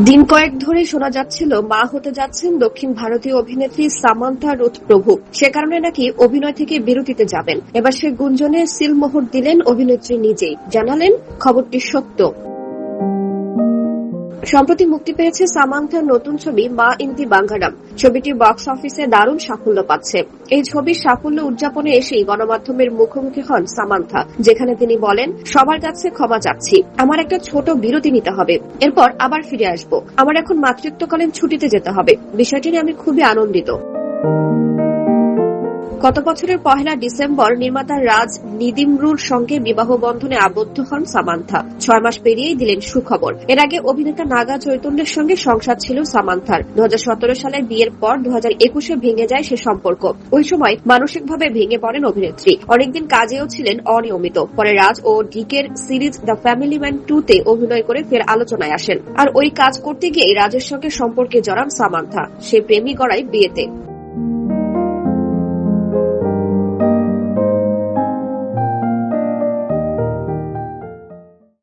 দিন কয়েক ধরে শোনা যাচ্ছিল মা হতে যাচ্ছেন দক্ষিণ ভারতীয় অভিনেত্রী সামান্থা রুথ প্রভু। সে কারণে নাকি অভিনয় থেকে বিরতিতে যাবেন। এবার সে গুঞ্জনে সিলমোহর দিলেন অভিনেত্রী নিজেই, জানালেন খবরটি সত্য। সম্প্রতি মুক্তি পেয়েছে সামান্থার নতুন ছবি মা ইন্তি বাঙ্গারাম। ছবিটি বক্স অফিসে দারুণ সাফল্য পাচ্ছে। এই ছবির সাফল্য উদযাপনে এসেই গণমাধ্যমের মুখোমুখি হন সামান্থা, যেখানে তিনি বলেন, সবার কাছে ক্ষমা চাচ্ছি, আমার একটা ছোট বিরতি নিতে হবে, এরপর আবার ফিরে আসব। আমার এখন মাতৃত্বকালীন ছুটিতে যেতে হবে। বিষয়টি নিয়ে আমি খুবই আনন্দিত। গত বছরের 1 ডিসেম্বর নির্মাতা রাজ নিদিমরুর সঙ্গে বিবাহ বন্ধনে আবদ্ধ হন সামান্থা। 6 মাস পেরিয়েই দিলেন সুখবর। এর আগে অভিনেতা নাগা চৈতন্যের সঙ্গে সংসার ছিল সামান্থার। 2017 সালে বিয়ের পর 2021-এ ভেঙে যায় সে সম্পর্ক। ওই সময় মানসিকভাবে ভেঙে পড়েন অভিনেত্রী। অনেকদিন কাজেও ছিলেন অনিয়মিত। পরে রাজ ও ডিকের সিরিজ দ্য ফ্যামিলি ম্যান 2-তে অভিনয় করে ফের আলোচনায় আসেন। আর ওই কাজ করতে গিয়ে রাজের সঙ্গে সম্পর্কে জড়ান সামান্থা। সে প্রেমই গড়ায় বিয়েতে।